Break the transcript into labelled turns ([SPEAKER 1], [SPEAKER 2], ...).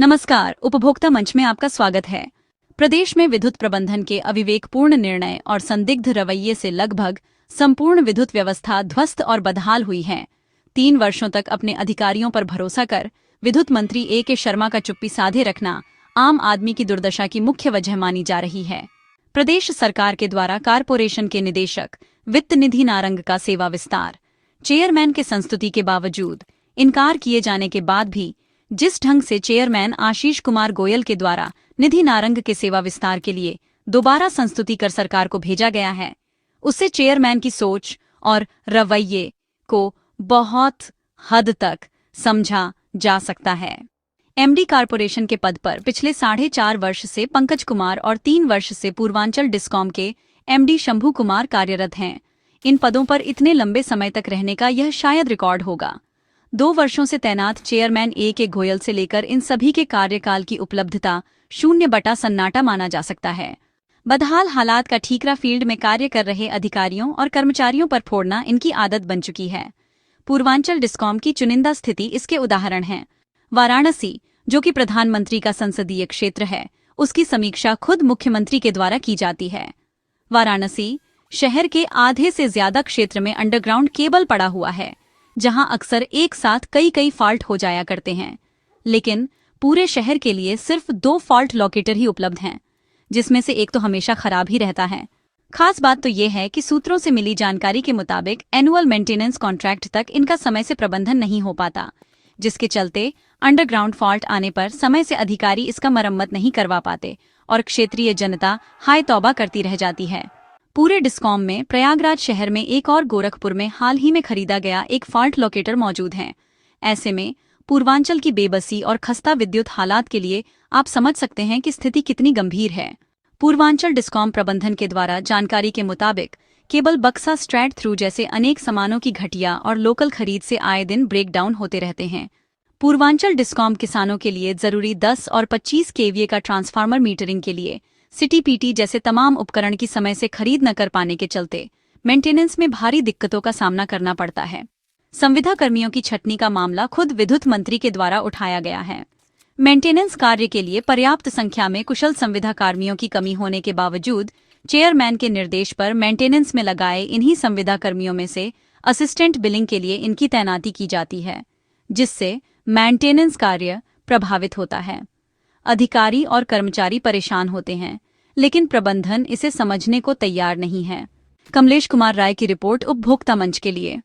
[SPEAKER 1] नमस्कार, उपभोक्ता मंच में आपका स्वागत है। प्रदेश में विद्युत प्रबंधन के अविवेकपूर्ण निर्णय और संदिग्ध रवैये से लगभग संपूर्ण विद्युत व्यवस्था ध्वस्त और बदहाल हुई है। 3 वर्षों तक अपने अधिकारियों पर भरोसा कर विद्युत मंत्री A.K. शर्मा का चुप्पी साधे रखना आम आदमी की दुर्दशा की मुख्य वजह मानी जा रही है। प्रदेश सरकार के द्वारा कारपोरेशन के निदेशक वित्त निधि नारंग का सेवा विस्तार, चेयरमैन के संस्तुति के बावजूद इनकार किए जाने के बाद भी जिस ढंग से चेयरमैन आशीष कुमार गोयल के द्वारा निधि नारंग के सेवा विस्तार के लिए दोबारा संस्तुति कर सरकार को भेजा गया है, उससे चेयरमैन की सोच और रवैये को बहुत हद तक समझा जा सकता है। एमडी कारपोरेशन के पद पर पिछले 4.5 वर्ष से पंकज कुमार और 3 वर्ष से पूर्वांचल डिस्कॉम के एमडी शंभू कुमार कार्यरत हैं। इन पदों पर इतने लंबे समय तक रहने का यह शायद रिकॉर्ड होगा। 2 वर्षों से तैनात चेयरमैन A.K. गोयल से लेकर इन सभी के कार्यकाल की उपलब्धता 0 सन्नाटा माना जा सकता है। बदहाल हालात का ठीकरा फील्ड में कार्य कर रहे अधिकारियों और कर्मचारियों पर फोड़ना इनकी आदत बन चुकी है। पूर्वांचल डिस्कॉम की चुनिंदा स्थिति इसके उदाहरण है। वाराणसी, जो कि प्रधानमंत्री का संसदीय क्षेत्र है, उसकी समीक्षा खुद मुख्यमंत्री के द्वारा की जाती है। वाराणसी शहर के आधे से ज्यादा क्षेत्र में अंडरग्राउंड केबल पड़ा हुआ है, जहां अक्सर एक साथ कई फॉल्ट हो जाया करते हैं, लेकिन पूरे शहर के लिए सिर्फ 2 फॉल्ट लोकेटर ही उपलब्ध हैं, जिसमें से एक तो हमेशा खराब ही रहता है। खास बात तो यह है कि सूत्रों से मिली जानकारी के मुताबिक एनुअल मेंटेनेंस कॉन्ट्रैक्ट तक इनका समय से प्रबंधन नहीं हो पाता, जिसके चलते अंडरग्राउंड फॉल्ट आने पर समय से अधिकारी इसका मरम्मत नहीं करवा पाते और क्षेत्रीय जनता हाय तौबा करती रह जाती है। पूरे डिस्कॉम में प्रयागराज शहर में एक और गोरखपुर में हाल ही में खरीदा गया एक फॉल्ट लोकेटर मौजूद है। ऐसे में पूर्वांचल की बेबसी और खस्ता विद्युत हालात के लिए आप समझ सकते हैं कि स्थिति कितनी गंभीर है। पूर्वांचल डिस्कॉम प्रबंधन के द्वारा जानकारी के मुताबिक केबल बक्सा स्ट्रैट थ्रू जैसे अनेक सामानों की घटिया और लोकल खरीद से आए दिन ब्रेकडाउन होते रहते हैं। पूर्वांचल डिस्कॉम किसानों के लिए जरूरी 10 और 25 kVA का ट्रांसफार्मर मीटरिंग के लिए सिटी पीटी जैसे तमाम उपकरण की समय से खरीद न कर पाने के चलते मेंटेनेंस में भारी दिक्कतों का सामना करना पड़ता है। संविदा कर्मियों की छटनी का मामला खुद विद्युत मंत्री के द्वारा उठाया गया है। मेंटेनेंस कार्य के लिए पर्याप्त संख्या में कुशल संविदा कर्मियों की कमी होने के बावजूद चेयरमैन के निर्देश पर मेंटेनेंस में लगाए इन्हीं संविदा कर्मियों में से असिस्टेंट बिलिंग के लिए इनकी तैनाती की जाती है, जिससे मेंटेनेंस कार्य प्रभावित होता है। अधिकारी और कर्मचारी परेशान होते हैं, लेकिन प्रबंधन इसे समझने को तैयार नहीं है। कमलेश कुमार राय की रिपोर्ट उपभोक्ता मंच के लिए।